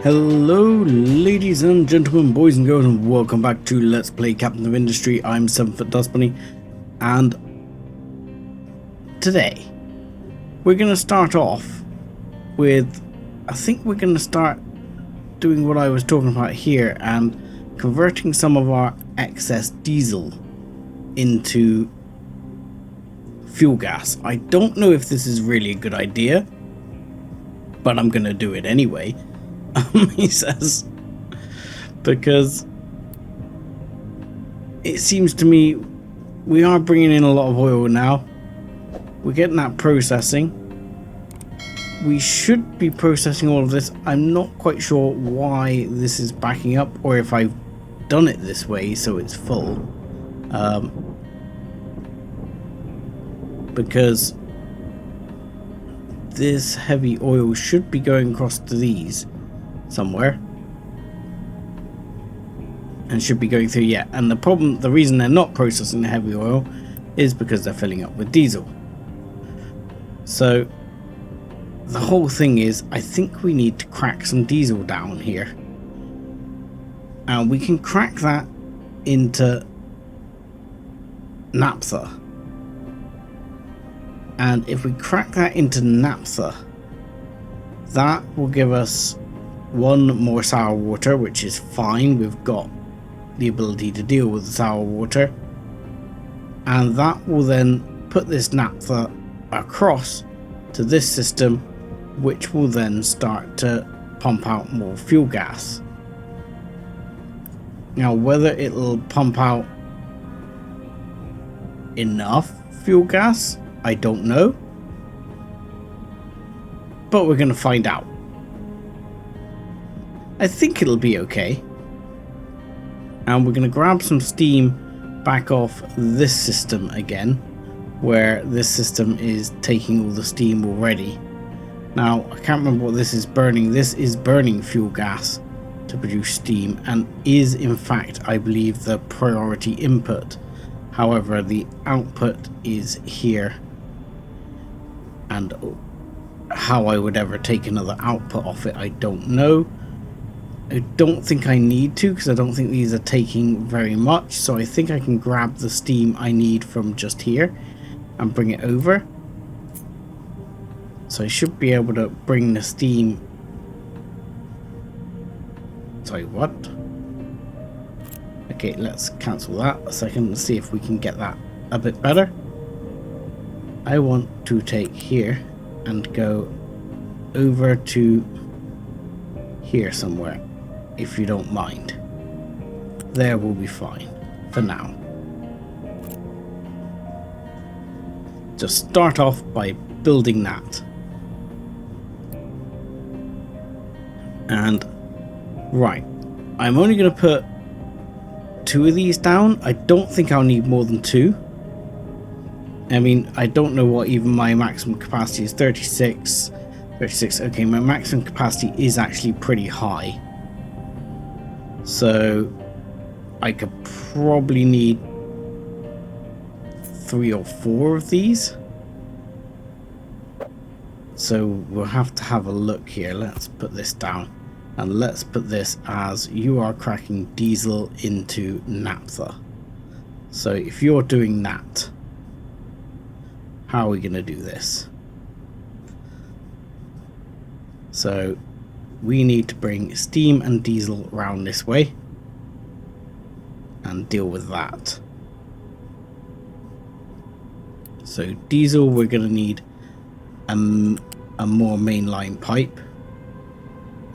Hello ladies and gentlemen, boys and girls, and welcome back to Let's Play Captain of Industry. I'm 7foot Dust Bunny, and today we're going to start off with, I think we're going to start doing what I was talking about here and converting some of our excess diesel into fuel gas. I don't know if this is really a good idea, but I'm going to do it anyway. He says, because it seems to me we are bringing in a lot of oil now. We're getting that processing. We should be processing all of this. I'm not quite sure why this is backing up, or if I've done it this way so it's full, because this heavy oil should be going across to these somewhere and should be going through. Yeah, and the reason they're not processing the heavy oil is because they're filling up with diesel. So the whole thing is, I think we need to crack some diesel down here, and we can crack that into naphtha. And if we crack that into naphtha, that will give us one more sour water, which is fine. We've got the ability to deal with the sour water, and that will then put this naphtha across to this system, which will then start to pump out more fuel gas. Now, whether it'll pump out enough fuel gas, I don't know, but we're going to find out. I think it'll be okay. And we're going to grab some steam back off this system again, where this system is taking all the steam already. Now, I can't remember what this is burning. This is burning fuel gas to produce steam, and is in fact, I believe, the priority input. However, the output is here, and how I would ever take another output off it, I don't know. I don't think I need to, because I don't think these are taking very much, so I think I can grab the steam I need from just here and bring it over. So I should be able to bring the steam. Sorry, what? Okay, let's cancel that a second and see if we can get that a bit better. I want to take here and go over to here somewhere, if you don't mind. There will be fine for now. Just start off by building that. And right, I'm only going to put 2 of these down. I don't think I'll need more than 2. I mean, I don't know what even my maximum capacity is. 36. Okay, my maximum capacity is actually pretty high, so I could probably need 3 or 4 of these. So we'll have to have a look here. Let's put this down, and let's put this as you are cracking diesel into naphtha. So if you're doing that, how are we going to do this? So we need to bring steam and diesel around this way and deal with that. So diesel, we're going to need a more mainline pipe,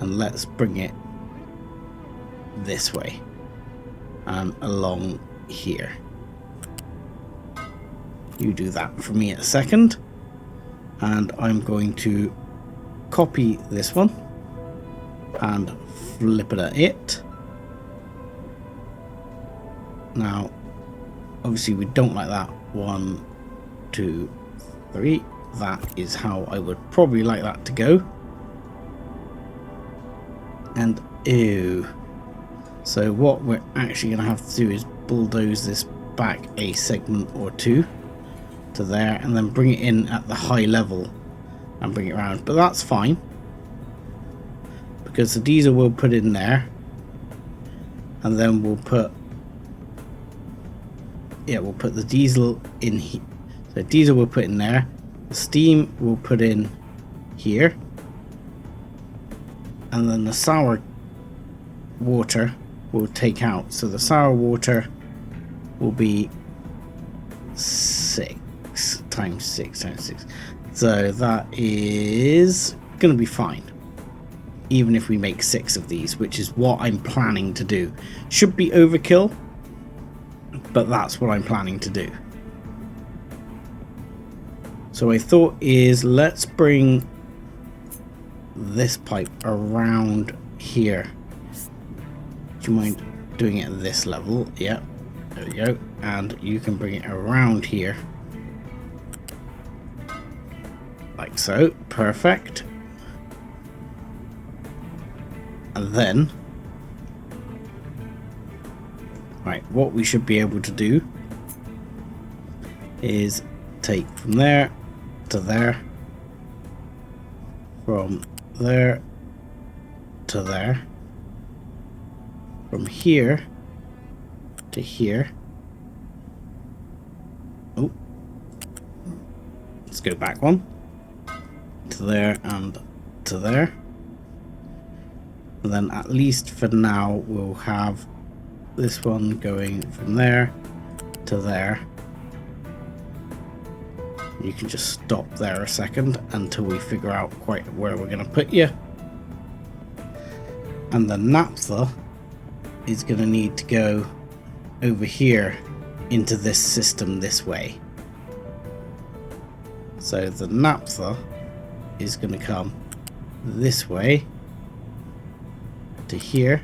and let's bring it this way and along here. You do that for me a second, and I'm going to copy this one and flip it at it. Now, obviously we don't like that. 1, 2, 3. That is how I would probably like that to go. And ew. So what we're actually going to have to do is bulldoze this back a segment or 2 to there, and then bring it in at the high level and bring it around. But that's fine, because the diesel we'll put in there, and then we'll put the diesel in here. So diesel we'll put in there, the steam we'll put in here, and then the sour water we'll take out. So the sour water will be 6 times 6 times 6. So that is going to be fine. Even if we make 6 of these, which is what I'm planning to do. Should be overkill, but that's what I'm planning to do. So I thought is, let's bring this pipe around here. Do you mind doing it at this level? Yeah, there we go. And you can bring it around here. Like so. Perfect. And then, right, what we should be able to do is take from there to there, from there to there, from here to here. Oh, let's go back one, to there and to there. And then at least for now we'll have this one going from there to there. You can just stop there a second until we figure out quite where we're going to put you. And the naphtha is going to need to go over here into this system this way. So the naphtha is going to come this way to here.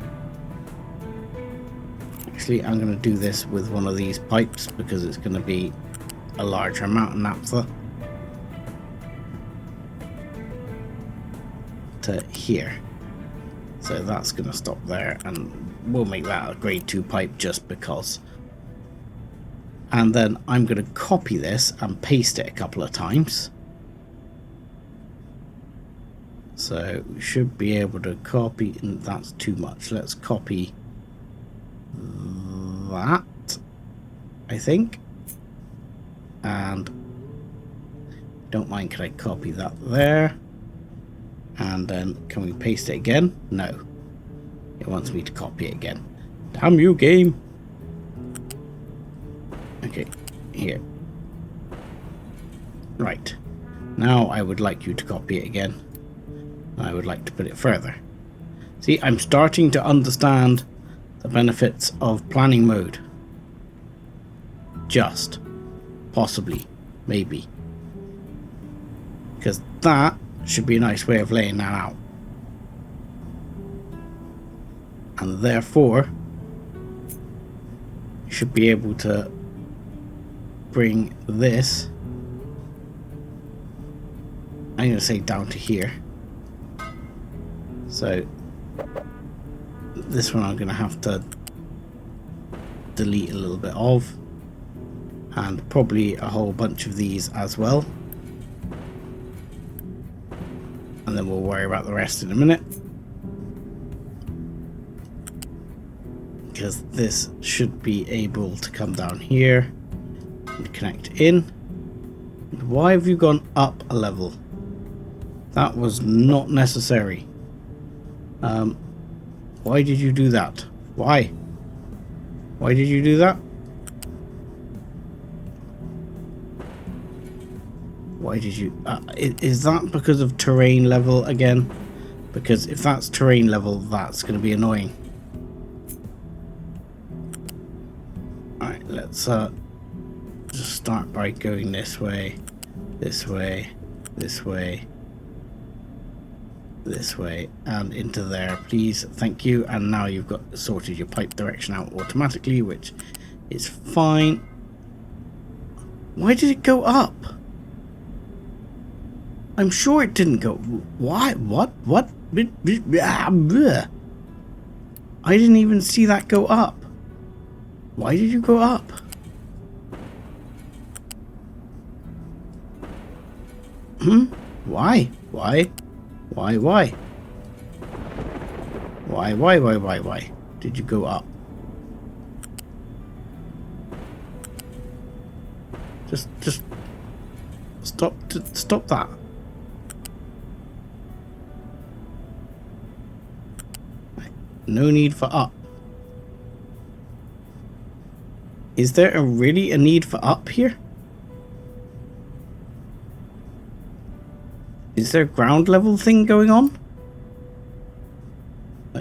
Actually, I'm going to do this with one of these pipes because it's going to be a larger amount of naphtha. To here. So that's going to stop there, and we'll make that a grade 2 pipe just because. And then I'm going to copy this and paste it a couple of times. So we should be able to copy, and that's too much. Let's copy that, I think. And don't mind, can I copy that there? And then can we paste it again? No. It wants me to copy it again. Damn you, game. Okay, here. Right. Now I would like you to copy it again. I would like to put it further. See, I'm starting to understand the benefits of planning mode. Just. Possibly. Maybe. Because that should be a nice way of laying that out. And therefore, you should be able to bring this, I'm going to say down to here. So this one I'm going to have to delete a little bit of, and probably a whole bunch of these as well. And then we'll worry about the rest in a minute. Because this should be able to come down here and connect in. Why have you gone up a level? That was not necessary. Why did you do that? Why? Why did you do that? Why did you... is that because of terrain level again? Because if that's terrain level, that's going to be annoying. Alright, let's just start by going this way, this way, this way, this way, and into there, please. Thank you. And now you've got sorted your pipe direction out automatically, which is fine. Why did it go up? I'm sure it didn't go. Why? What? I didn't even see that go up. Why did you go up? Why? Why? Why did you go up? Just stop that. No need for up. Is there really a need for up here? Is there a ground level thing going on?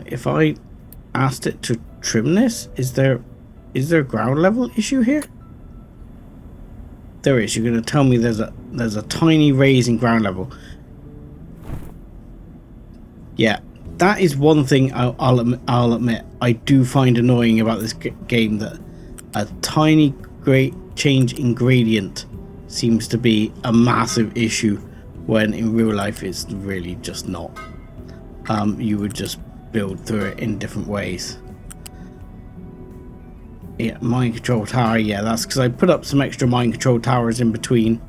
If I asked it to trim this, is there a ground level issue here? There is. You're going to tell me there's a tiny raise in ground level. Yeah, that is one thing I'll admit I do find annoying about this game, that a tiny great change in gradient seems to be a massive issue when in real life it's really just not. You would just build through it in different ways. Yeah, mind control tower. Yeah, that's because I put up some extra mind control towers in between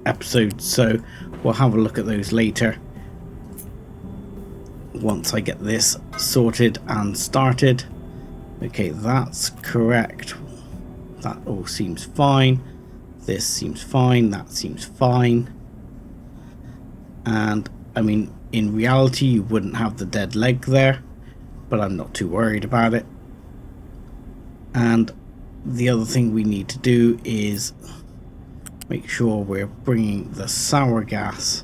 episodes, so we'll have a look at those later once I get this sorted and started. Okay, that's correct. That all seems fine. This seems fine. That seems fine. And I mean, in reality you wouldn't have the dead leg there, but I'm not too worried about it. And the other thing we need to do is make sure we're bringing the sour gas.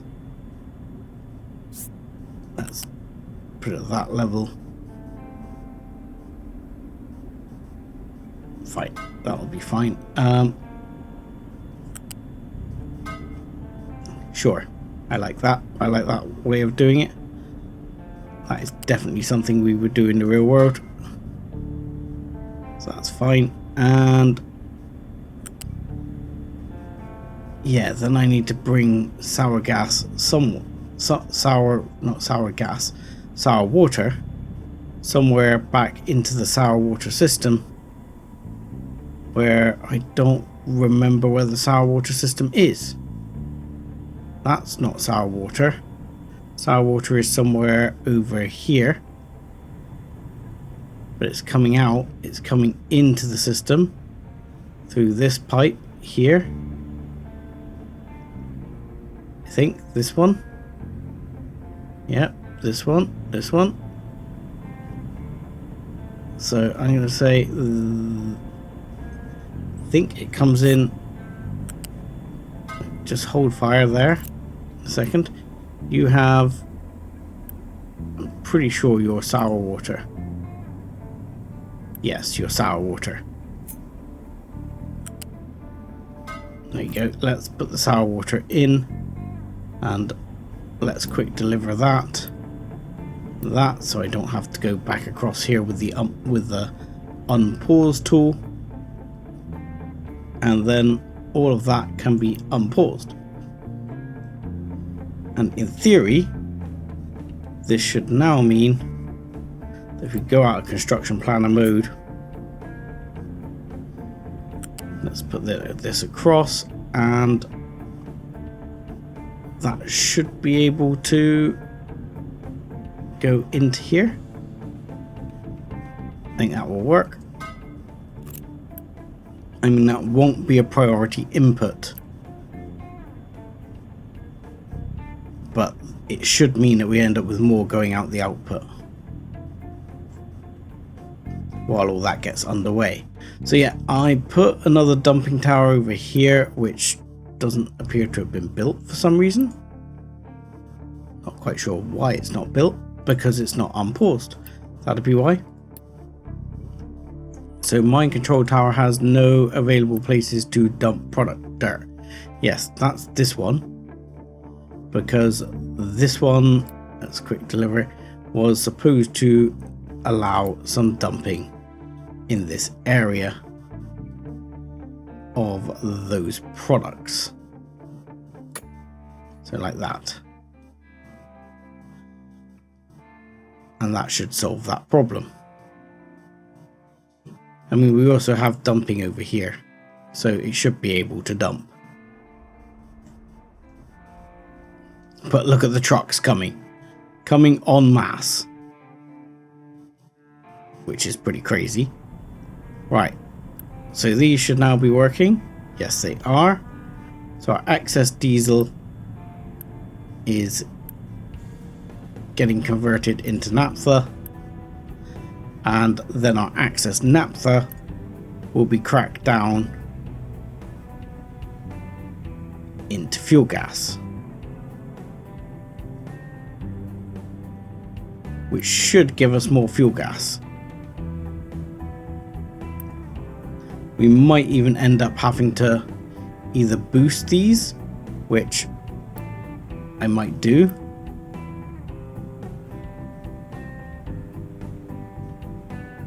Let's put it at that level. Fine, that'll be fine. Sure, I like that. I like that way of doing it. That is definitely something we would do in the real world. So that's fine. And yeah, then I need to bring sour gas sour water somewhere back into the sour water system, where I don't remember where the sour water system is. That's not sour water. Sour water is somewhere over here, but it's coming out. It's coming into the system through this pipe here. I think this one. Yep, this one. So I'm going to say, I think it comes in. Just hold fire there a second. You have, I'm pretty sure your sour water. Yes, your sour water. There you go. Let's put the sour water in, and let's quick deliver that, so I don't have to go back across here with the unpause tool, and then all of that can be unpaused. And in theory, this should now mean that if we go out of construction planner mode, let's put this across, and that should be able to go into here. I think that will work. I mean, that won't be a priority input, but it should mean that we end up with more going out the output while all that gets underway. So yeah, I put another dumping tower over here, which doesn't appear to have been built for some reason. Not quite sure why it's not built, because it's not unpaused. That'd be why. So mind control tower has no available places to dump product dirt. Yes, that's this one, because this one, let's quick deliver, was supposed to allow some dumping in this area of those products. So like that. And that should solve that problem. I mean, we also have dumping over here, so it should be able to dump. But look at the trucks coming en masse, which is pretty crazy. Right, so these should now be working. Yes, they are. So our excess diesel is getting converted into naphtha, and then our excess naphtha will be cracked down into fuel gas, which should give us more fuel gas. We might even end up having to either boost these, which I might do,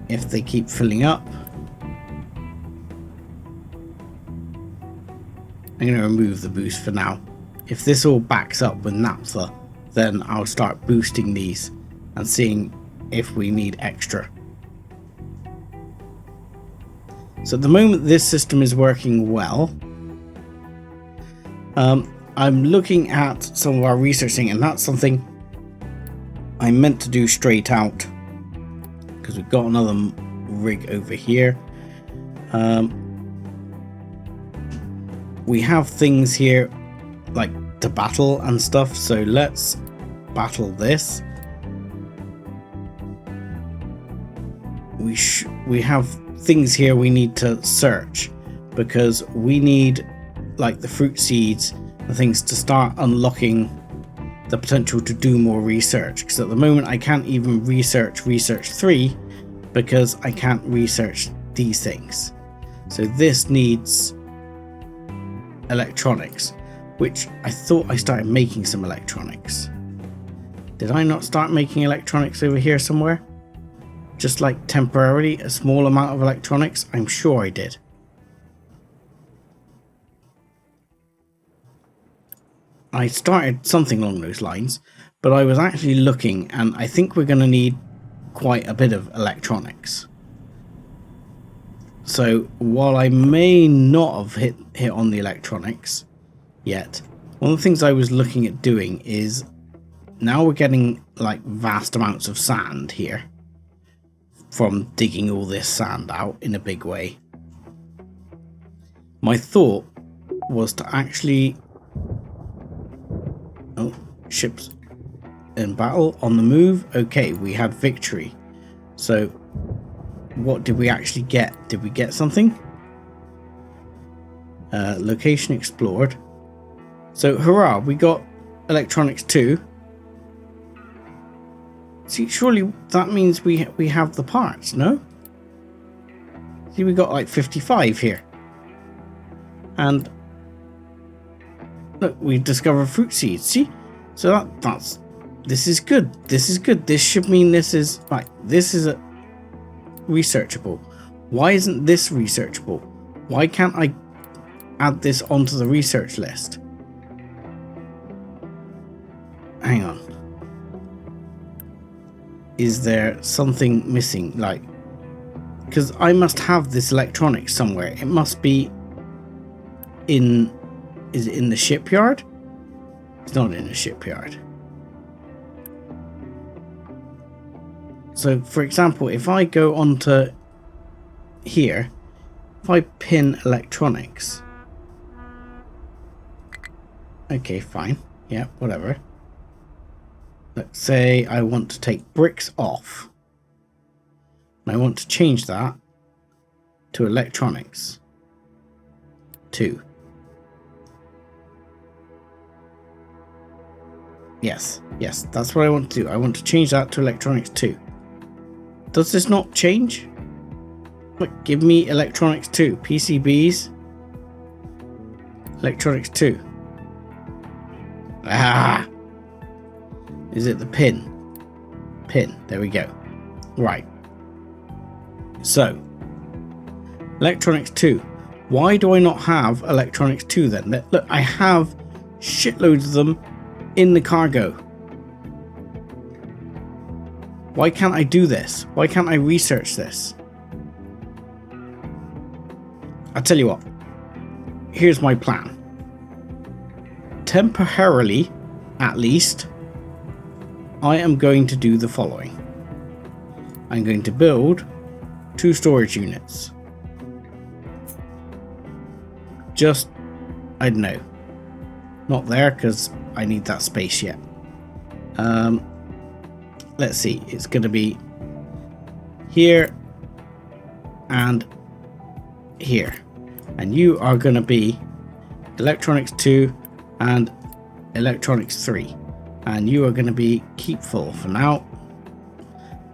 if they keep filling up. I'm going to remove the boost for now. If this all backs up with naphtha, then I'll start boosting these and seeing if we need extra. So at the moment this system is working well. I'm looking at some of our researching, and that's something I meant to do straight out, because we've got another rig over here. We have things here like to battle and stuff, so let's battle this. We have things here we need to search, because we need like the fruit seeds and things to start unlocking the potential to do more research, because at the moment I can't even research 3 because I can't research these things. So this needs electronics, which I thought I started making some electronics. Did I not start making electronics over here somewhere? Just like temporarily, a small amount of electronics? I'm sure I did. I started something along those lines, but I was actually looking, and I think we're going to need quite a bit of electronics. So while I may not have hit on the electronics yet, one of the things I was looking at doing is, now we're getting like vast amounts of sand here from digging all this sand out in a big way. My thought was to actually... Oh, ships in battle, on the move. Okay, we had victory. So what did we actually get? Did we get something? Location explored. So hurrah, we got electronics too. See, surely that means we have the parts, no? See, we got like 55 here. And look, we discovered fruit seeds. See? So that's this is good. This is good. This should mean this is right. This is a researchable. Why isn't this researchable? Why can't I add this onto the research list? Hang on. Is there something missing? Like, because I must have this electronics somewhere. It must be in... Is it in the shipyard? It's not in the shipyard. So, for example, if I go onto here, if I pin electronics... Okay, fine. Yeah, whatever. Let's say I want to take bricks off. And I want to change that to electronics 2. Yes, that's what I want to do. I want to change that to electronics 2. Does this not change? Look, give me electronics 2. PCBs. Electronics 2. Ah! Is it the pin? Pin. There we go. Right. So, electronics 2. Why do I not have electronics 2 then? Look, I have shitloads of them in the cargo. Why can't I do this? Why can't I research this? I'll tell you what. Here's my plan. Temporarily, at least, I am going to do the following. I'm going to build 2 storage units. Just, I don't know, not there because I need that space yet. Let's see, it's going to be here and here, and you are going to be electronics 2 and electronics 3, and you are going to be keep full for now.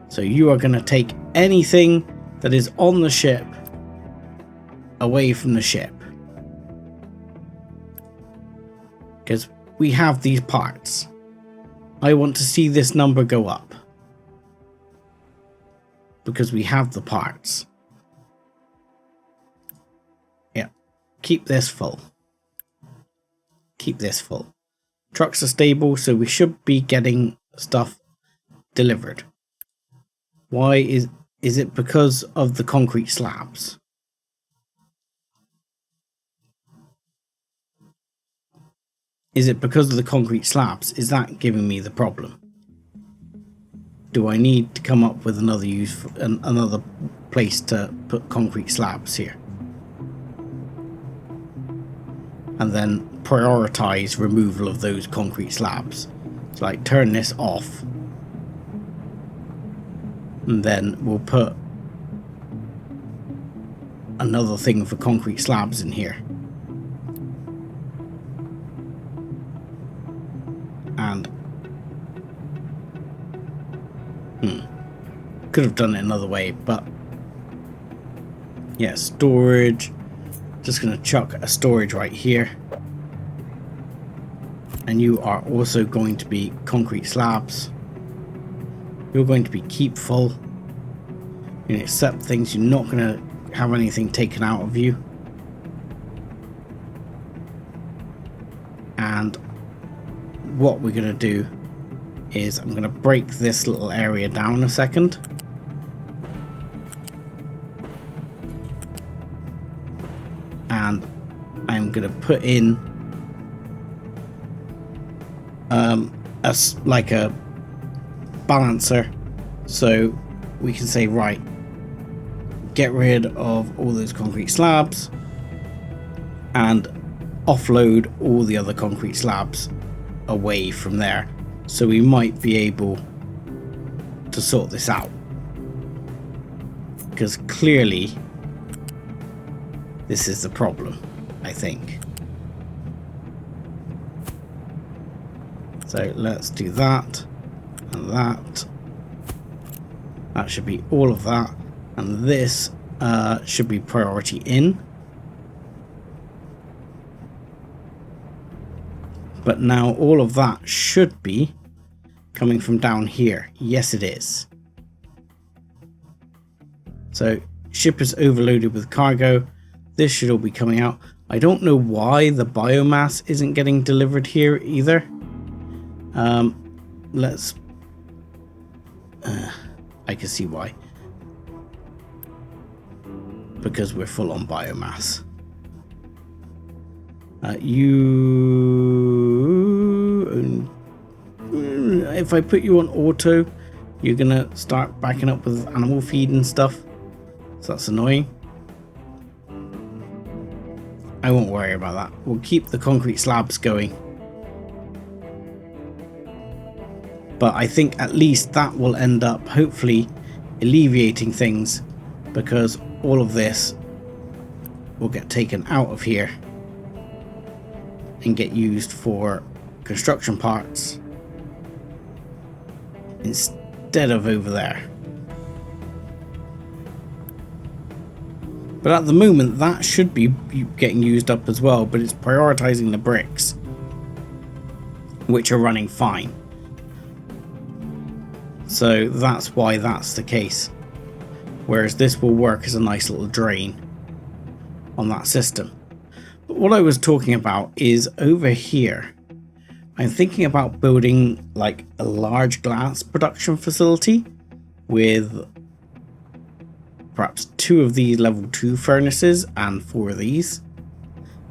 So you are going to take anything that is on the ship away from the ship, because we have these parts. I want to see this number go up because we have the parts. Yeah, keep this full. Keep this full. Trucks are stable, so we should be getting stuff delivered. Why is it because of the concrete slabs? Is it because of the concrete slabs? Is that giving me the problem? Do I need to come up with another another place to put concrete slabs here? And then prioritize removal of those concrete slabs. So like turn this off. And then we'll put another thing for concrete slabs in here. And could have done it another way, but yeah, storage. Just gonna chuck a storage right here, and you are also going to be concrete slabs. You're going to be keep full. You accept things. You're not gonna have anything taken out of you. And what we're gonna do is I'm gonna break this little area down a second. And I'm gonna put in like a balancer, so we can say, right, get rid of all those concrete slabs and offload all the other concrete slabs away from there. So we might be able to sort this out, because clearly this is the problem, I think. So let's do that and that. That should be all of that, and this should be priority in. But now all of that should be coming from down here. Yes, it is. So ship is overloaded with cargo. This should all be coming out. I don't know why the biomass isn't getting delivered here either. I can see why. Because we're full on biomass. If I put you on auto, you're gonna start backing up with animal feed and stuff. So that's annoying. I won't worry about that. We'll keep the concrete slabs going. But I think at least that will end up hopefully alleviating things, because all of this will get taken out of here and get used for construction parts instead of over there. But at the moment that should be getting used up as well, but it's prioritizing the bricks, which are running fine. So that's why that's the case. Whereas this will work as a nice little drain on that system. But what I was talking about is over here. I'm thinking about building like a large glass production facility with perhaps 2 of these level 2 furnaces and 4 of these.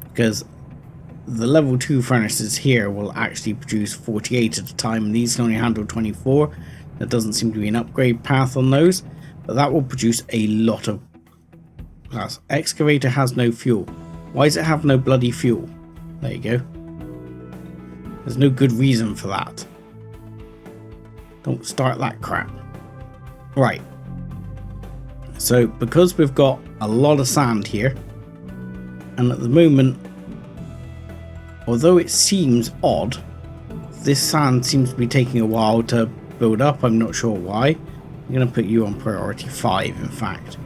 Because the level 2 furnaces here will actually produce 48 at a time, and these can only handle 24. There doesn't seem to be an upgrade path on those, but that will produce a lot of glass. Excavator has no fuel. Why does it have no bloody fuel? There you go. There's no good reason for that. Don't start that crap. Right. So because we've got a lot of sand here, and at the moment, although it seems odd, this sand seems to be taking a while to build up. I'm not sure why. I'm going to put you on priority 5, in fact.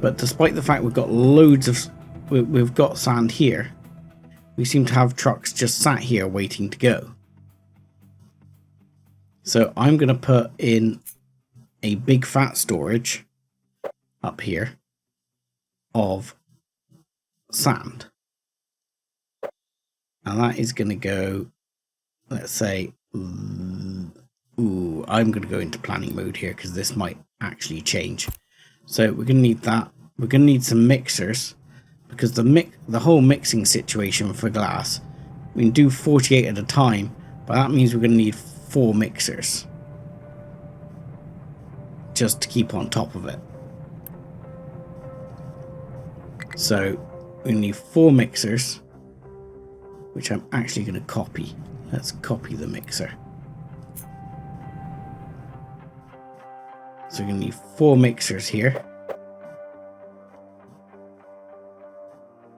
But despite the fact we've got loads of... we've got sand here, we seem to have trucks just sat here waiting to go. So I'm going to put in a big fat storage up here of sand. And that is going to go, let's say, I'm going to go into planning mode here because this might actually change. So we're going to need that. We're going to need some mixers because the whole mixing situation for glass, we can do 48 at a time, but that means we're going to need 4 mixers just to keep on top of it. So we need 4 mixers, which I'm actually going to copy. Let's copy the mixer. So we're going to need 4 mixers here.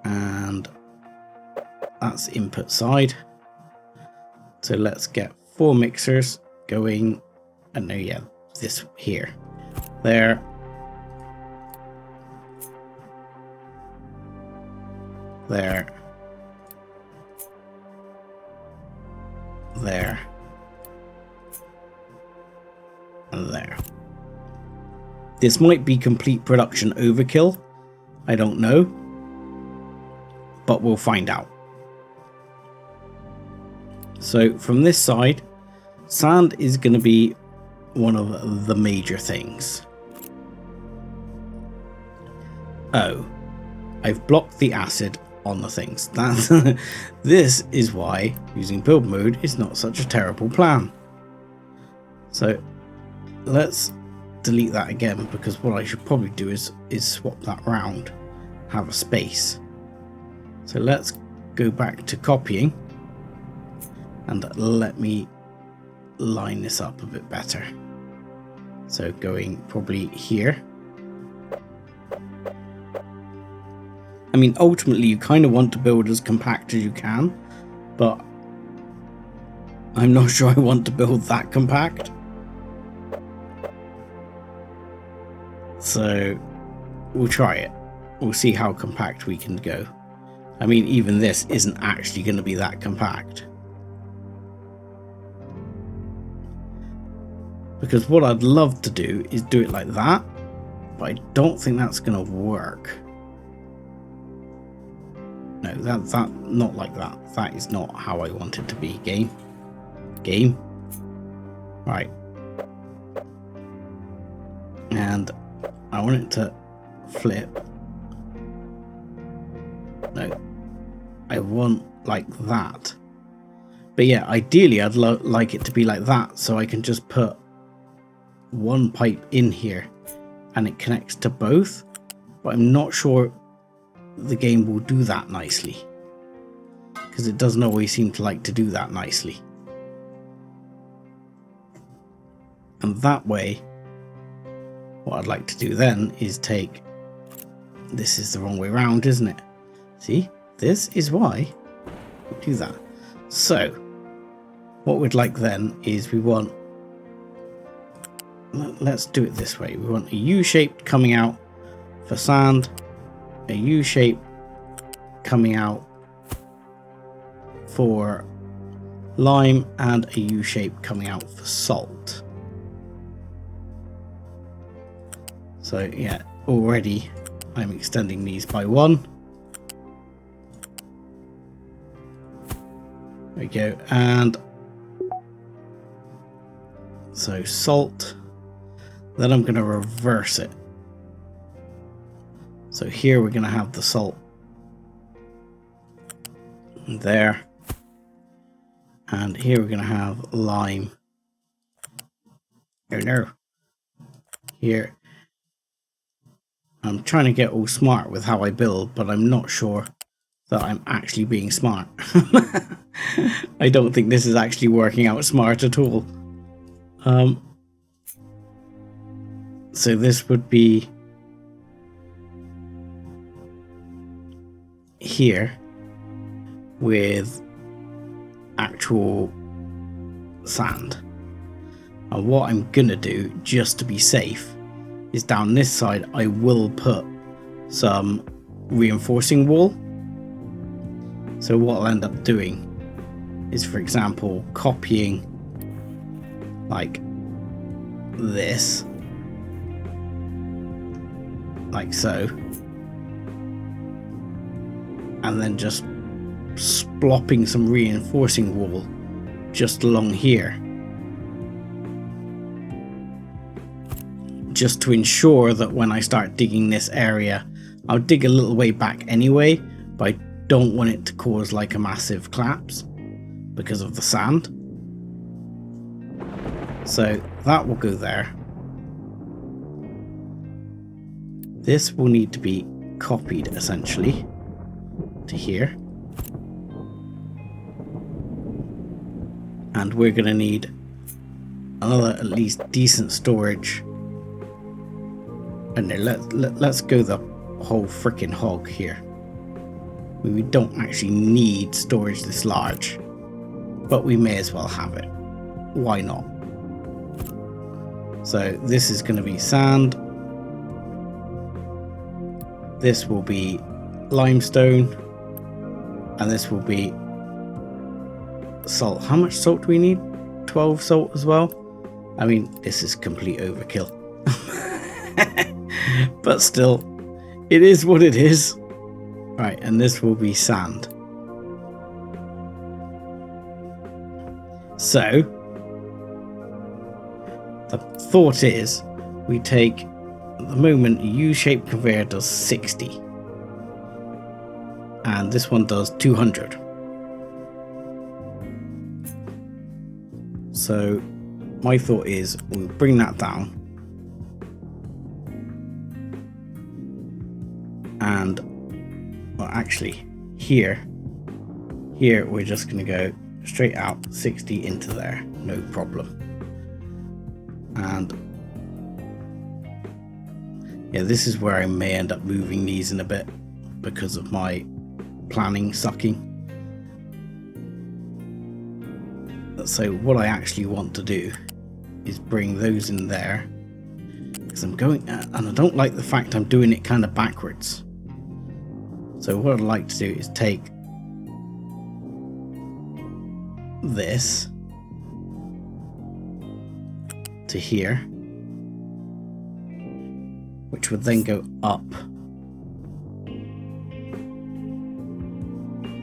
And that's input side. So let's get 4 mixers going. And no, yeah, this here. There. There. There. And there. This might be complete production overkill. I don't know. But we'll find out. So from this side, sand is going to be one of the major things. Oh, I've blocked the acid on the things. This is why using build mode is not such a terrible plan. So let's delete that again, because what I should probably do is swap that round, have a space. So let's go back to copying and let me line this up a bit better. So going probably here. I mean, ultimately you kind of want to build as compact as you can, but I'm not sure I want to build that compact. So we'll try it. We'll see how compact we can go. I mean, even this isn't actually going to be that compact. Because what I'd love to do is do it like that, but I don't think that's going to work. No, that not like that. That is not how I want it to be. Game. Right. And I want it to flip. No, I want like that. But yeah, ideally I'd like it to be like that, so I can just put one pipe in here and it connects to both. But I'm not sure the game will do that nicely, because it doesn't always seem to like to do that nicely. And that way, what I'd like to do then is take, this is the wrong way around, isn't it? See, this is why we do that. So what we'd like then is we want, let's do it this way. We want a U-shaped coming out for sand, a U-shape coming out for lime, and a U-shape coming out for salt. So yeah, already I'm extending these by 1. There we go. And so salt, then I'm going to reverse it. So here we're going to have the salt there, and here we're going to have lime. Oh no, here. I'm trying to get all smart with how I build, but I'm not sure that I'm actually being smart. I don't think this is actually working out smart at all. So this would be here with actual sand. And what I'm gonna do, just to be safe, is down this side I will put some reinforcing wall. So what I'll end up doing is, for example, copying like this, like so, and then just splopping some reinforcing wall just along here, just to ensure that when I start digging this area, I'll dig a little way back anyway, but I don't want it to cause like a massive collapse because of the sand. So that will go there. This will need to be copied essentially to here. And we're going to need another at least decent storage. And let's go the whole freaking hog here. I mean, we don't actually need storage this large, but we may as well have it. Why not? So this is going to be sand. This will be limestone. And this will be salt. How much salt do we need? 12 salt as well? I mean, this is complete overkill. But still, it is what it is. Right, and this will be sand. So, the thought is, we take, at the moment, a U-shaped conveyor does 60. And this one does 200. So, my thought is, we'll bring that down. And, well, actually, here we're just going to go straight out 60 into there, no problem. And yeah, this is where I may end up moving these in a bit because of my planning sucking. So what I actually want to do is bring those in there, because I'm going, and I don't like the fact I'm doing it kind of backwards. So what I'd like to do is take this to here, which would then go up,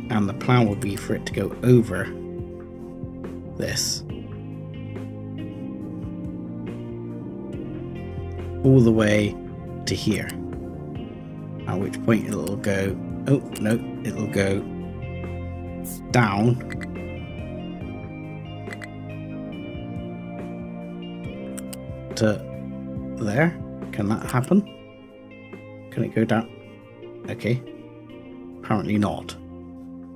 and the plan would be for it to go over this all the way to here, at which point it'll go, oh no, it'll go down to there. Can that happen? Can it go down? Okay, apparently not,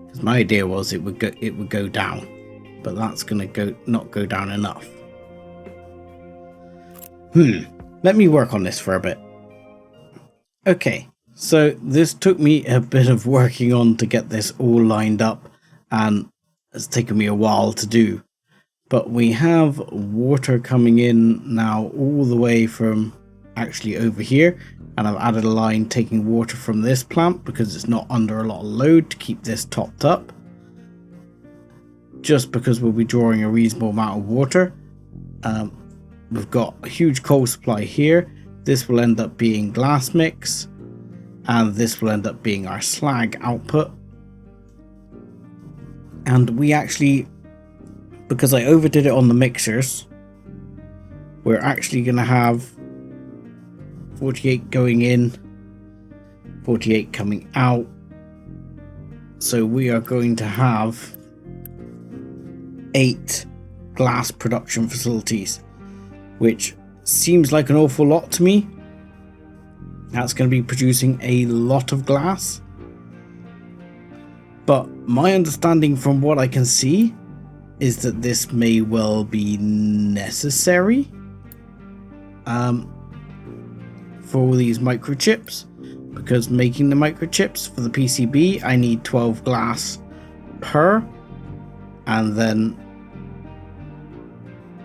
because my idea was it would go down, but that's gonna not go down enough. Let me work on this for a bit. Okay, so this took me a bit of working on to get this all lined up, and it's taken me a while to do. But we have water coming in now all the way from actually over here, and I've added a line taking water from this plant because it's not under a lot of load to keep this topped up, just because we'll be drawing a reasonable amount of water. We've got a huge coal supply here. This will end up being glass mix, and this will end up being our slag output. And we actually, because I overdid it on the mixers, we're actually going to have 48 going in 48 coming out. So we are going to have 8 glass production facilities, which seems like an awful lot to me. That's going to be producing a lot of glass. But my understanding from what I can see is that this may well be necessary for all these microchips, because making the microchips for the PCB I need 12 glass per, and then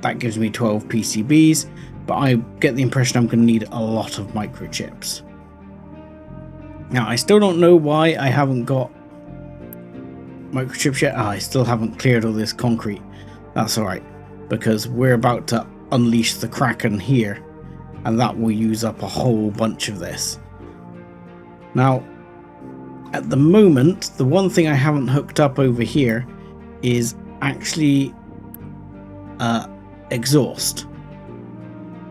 that gives me 12 PCBs, but I get the impression I'm going to need a lot of microchips. Now I still don't know why I haven't got microchips yet. I still haven't cleared all this concrete. That's alright, because we're about to unleash the Kraken here, and that will use up a whole bunch of this. Now, at the moment, the one thing I haven't hooked up over here is actually exhaust,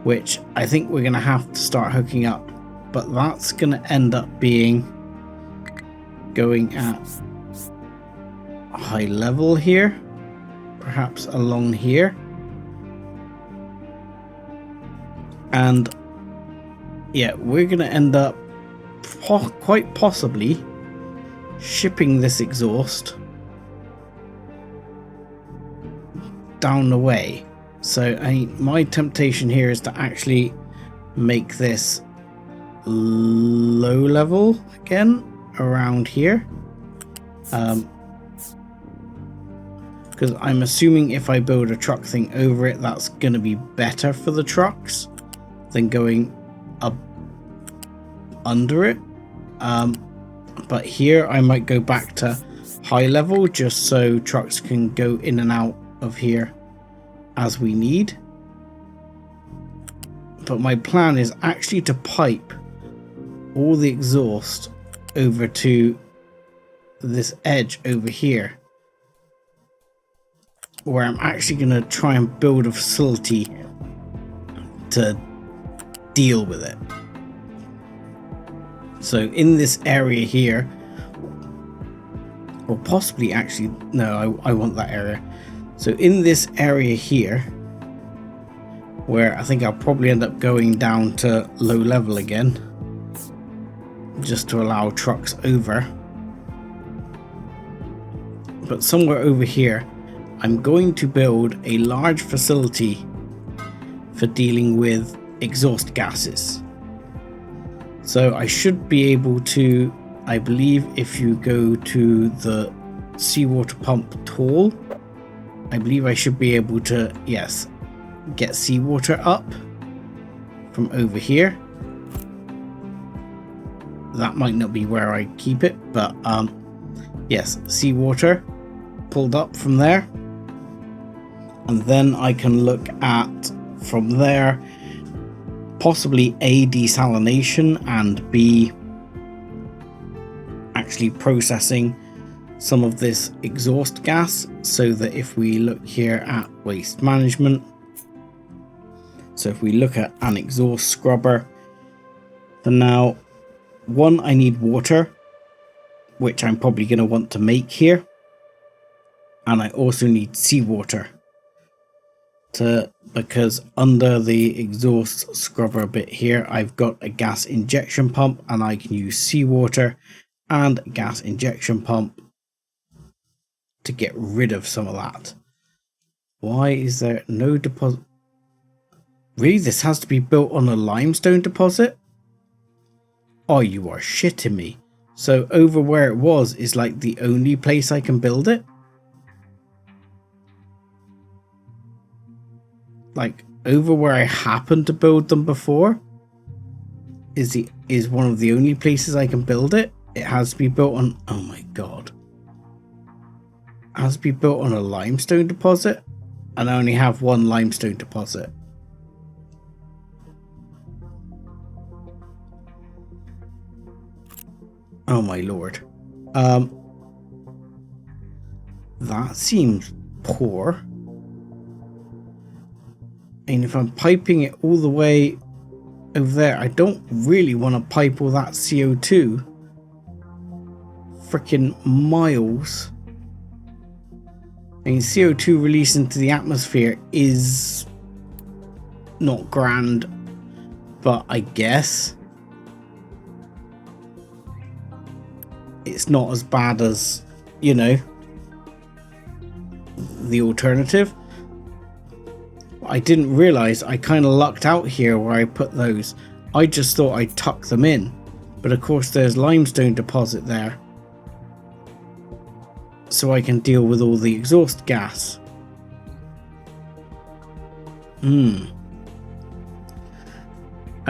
which I think we're going to have to start hooking up, but that's going to end up being going at high level here, perhaps along here, and yeah, we're going to end up quite possibly shipping this exhaust down the way. So my temptation here is to actually make this low level again around here, because I'm assuming if I build a truck thing over it, that's going to be better for the trucks than going up under it. But here I might go back to high level just so trucks can go in and out of here as we need. But my plan is actually to pipe all the exhaust over to this edge over here, where I'm actually going to try and build a facility to deal with it. So in this area here, or possibly actually, no, I want that area. So in this area here, where I think I'll probably end up going down to low level again, just to allow trucks over. But somewhere over here, I'm going to build a large facility for dealing with exhaust gases. So I should be able to, I believe if you go to the seawater pump tool, I believe I should be able to, yes, get seawater up from over here. That might not be where I keep it, but yes, seawater pulled up from there. And then I can look at, from there, possibly A, desalination, and B, actually processing some of this exhaust gas, so that if we look here at waste management, so if we look at an exhaust scrubber, for now, one, I need water, which I'm probably going to want to make here, and I also need seawater, because under the exhaust scrubber bit here, I've got a gas injection pump, and I can use seawater and a gas injection pump to get rid of some of that. Why is there no deposit? Really, this has to be built on a limestone deposit? Oh, you are shitting me. So over where it was is like the only place I can build it? Like over where I happened to build them before is one of the only places I can build it? It has to be built on, oh my god. It has to be built on a limestone deposit? And I only have one limestone deposit. Oh my lord. That seems poor. And if I'm piping it all the way over there, I don't really want to pipe all that CO2 freaking miles. I mean, CO2 release into the atmosphere is not grand, but I guess it's not as bad as, you know, the alternative. I didn't realize I kind of lucked out here where I put those. I just thought I'd tuck them in, but of course there's limestone deposit there, so I can deal with all the exhaust gas. I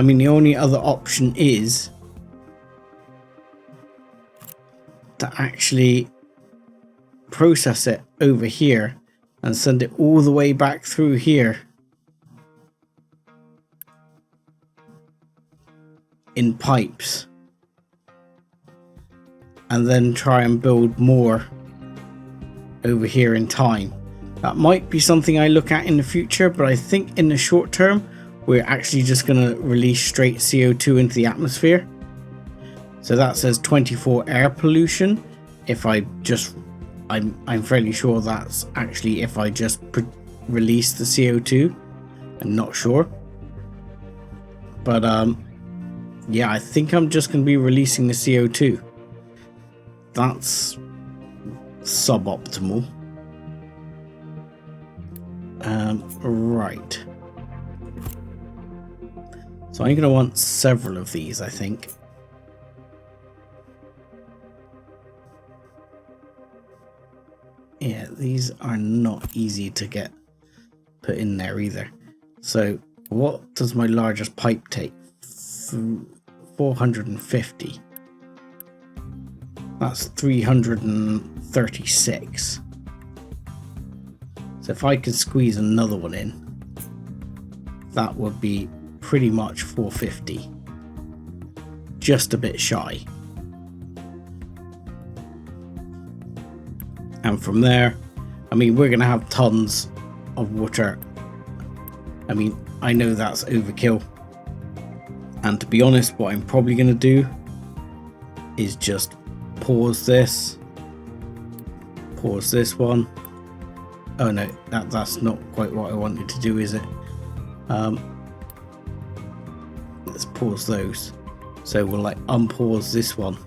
mean, the only other option is to actually process it over here and send it all the way back through here in pipes, and then try and build more over here in time. That might be something I look at in the future, but I think in the short term we're actually just going to release straight CO2 into the atmosphere. So that says 24 air pollution. If I just, I'm fairly sure that's actually if I just release the CO2. I'm not sure, but yeah, I think I'm just going to be releasing the CO2. That's suboptimal. Right. So I'm going to want several of these, I think. Yeah, these are not easy to get put in there either. So what does my largest pipe take? 450. That's 336. So if I could squeeze another one in, that would be pretty much 450. Just a bit shy. And from there, I mean, we're going to have tons of water. I mean, I know that's overkill. And to be honest, what I'm probably going to do is just pause this one. Oh no, that's not quite what I wanted to do, is it? Let's pause those. So we'll like unpause this one,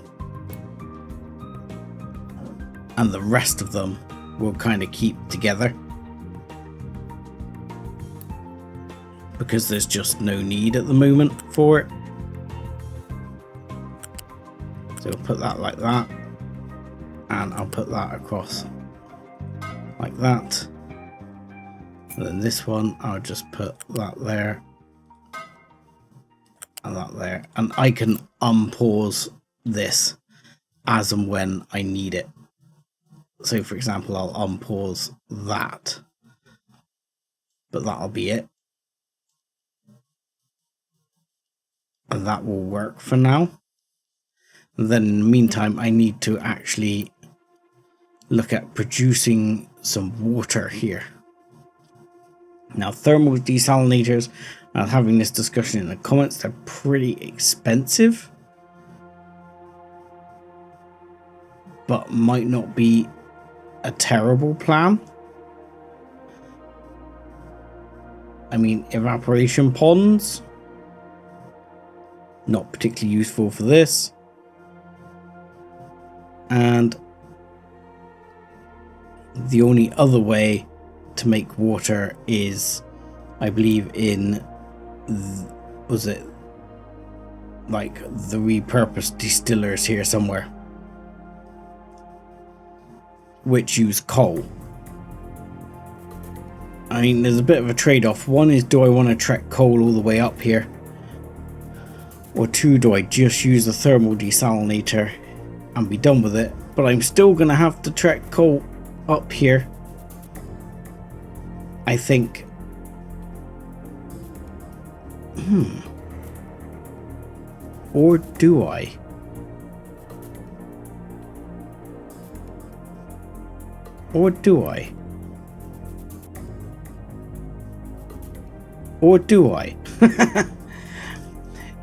and the rest of them we'll kind of keep together, because there's just no need at the moment for it. So we'll put that like that, and I'll put that across like that, and then this one I'll just put that there and that there, and I can unpause this as and when I need it. So for example, I'll unpause that, but that'll be it, and that will work for now. And then in the meantime, I need to actually look at producing some water here. Now, thermal desalinators, I was having this discussion in the comments, they're pretty expensive, but might not be a terrible plan. I mean, evaporation ponds, not particularly useful for this. And the only other way to make water is, I believe, in was it like the repurposed distillers here somewhere, which use coal. I mean, there's a bit of a trade-off. One is, do I want to trek coal all the way up here? Or two, do I just use a thermal desalinator and be done with it? But I'm still going to have to trek coal up here, I think. Or do I? Or do I? Or do I?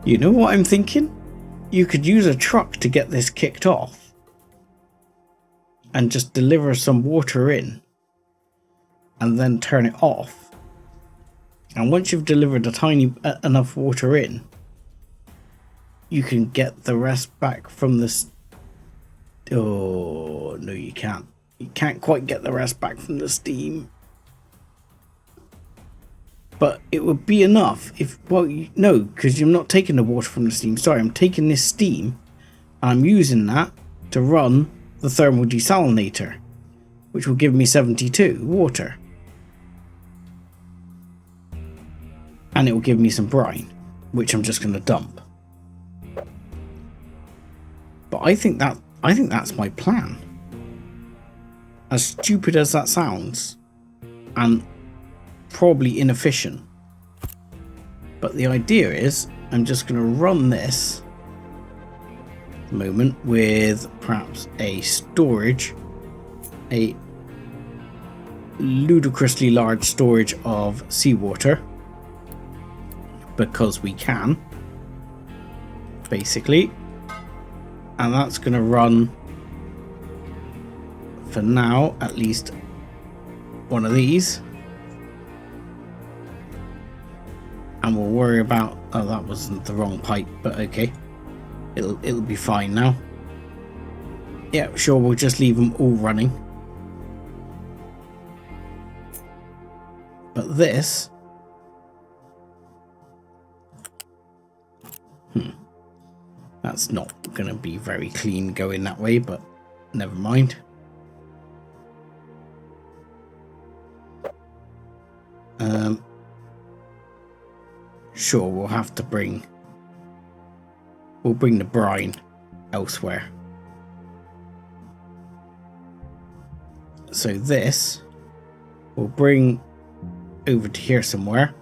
You know what I'm thinking? You could use a truck to get this kicked off. and just deliver some water in and then turn it off. And once you've delivered a tiny enough water in, you can get the rest back from the... Oh, no, you can't. You can't quite get the rest back from the steam. But it would be enough if... Well, no, because you're not taking the water from the steam. Sorry, I'm taking this steam and I'm using that to run the thermal desalinator, which will give me 72 water. And it will give me some brine, which I'm just going to dump. But I think that's my plan. As stupid as that sounds, and probably inefficient, but the idea is I'm just going to run this at the moment with perhaps a storage, a ludicrously large storage of seawater, because we can, basically. And that's going to run, for now, at least one of these. And we'll worry about... Oh, that wasn't the wrong pipe, but okay. It'll be fine now. Yeah, sure, we'll just leave them all running. But this... That's not going to be very clean going that way, but never mind. Sure, we'll have to bring... We'll bring the brine elsewhere. So this we'll bring over to here somewhere,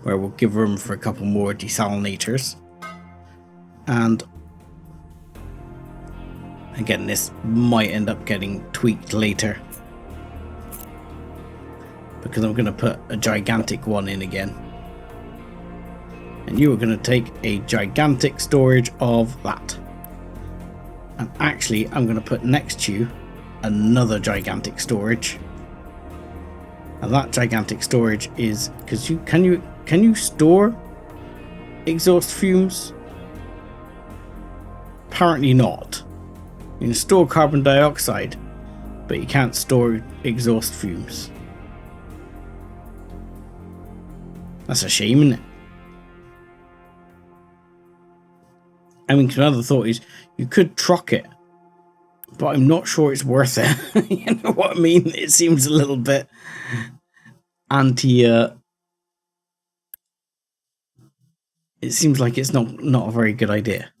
where we'll give room for a couple more desalinators. And again, this might end up getting tweaked later, because I'm going to put a gigantic one in again. And you are going to take a gigantic storage of that. And actually, I'm going to put next to you another gigantic storage. And that gigantic storage is... because can you store exhaust fumes? Apparently not. You can store carbon dioxide, but you can't store exhaust fumes. That's a shame, isn't it? I mean, another thought is you could truck it, but I'm not sure it's worth it. You know what I mean? It seems a little bit anti... it seems like it's not a very good idea.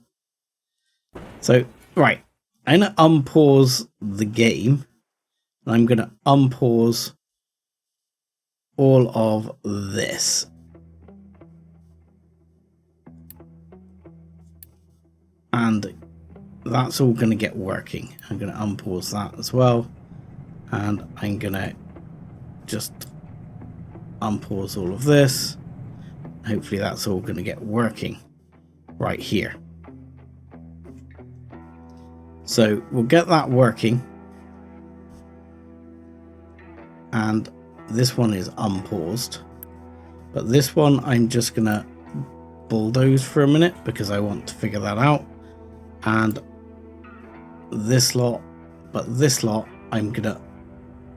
So, right. I'm going to unpause the game. And I'm going to unpause all of this. And that's all going to get working. I'm going to unpause that as well. And I'm going to just unpause all of this. Hopefully that's all going to get working right here. So we'll get that working. And this one is unpaused. But this one I'm just going to bulldoze for a minute because I want to figure that out. And this lot, but this lot I'm going to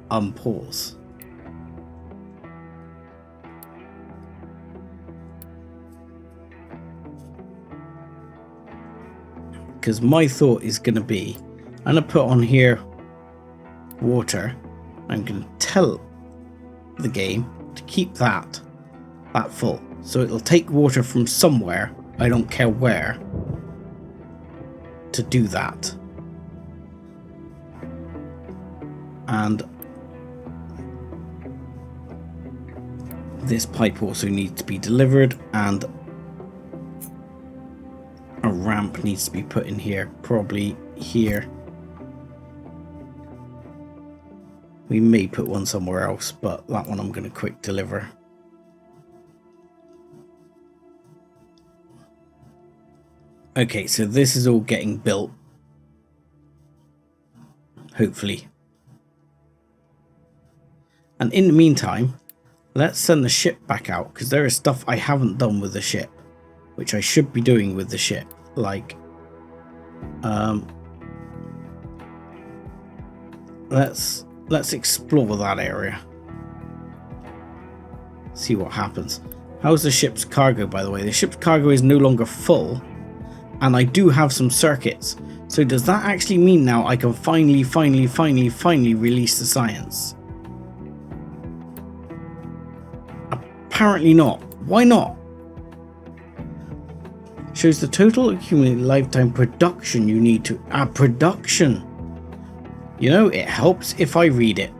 unpause. Because my thought is going to be, I'm going to put on here water. I'm going to tell the game to keep that full. So it'll take water from somewhere, I don't care where, to do that. And this pipe also needs to be delivered, and a ramp needs to be put in here, probably here. We may put one somewhere else, but that one I'm going to quick deliver. Okay, so this is all getting built. hopefully. And in the meantime, let's send the ship back out, because there is stuff I haven't done with the ship, which I should be doing with the ship. Like, let's explore that area. See what happens. How's the ship's cargo, by the way? The ship's cargo is no longer full, and I do have some circuits. So does that actually mean now I can finally release the science? Apparently not. Why not? Shows the total accumulated lifetime production you need to add production. You know, it helps if I read it.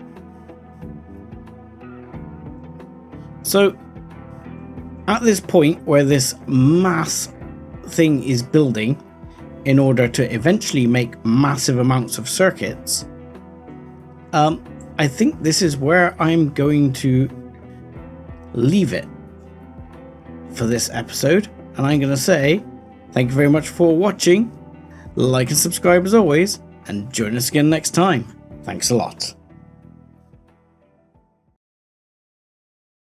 So, at this point where this mass thing is building in order to eventually make massive amounts of circuits, I think this is where I'm going to leave it for this episode. And I'm going to say thank you very much for watching. Like and subscribe as always, and join us again next time. Thanks a lot.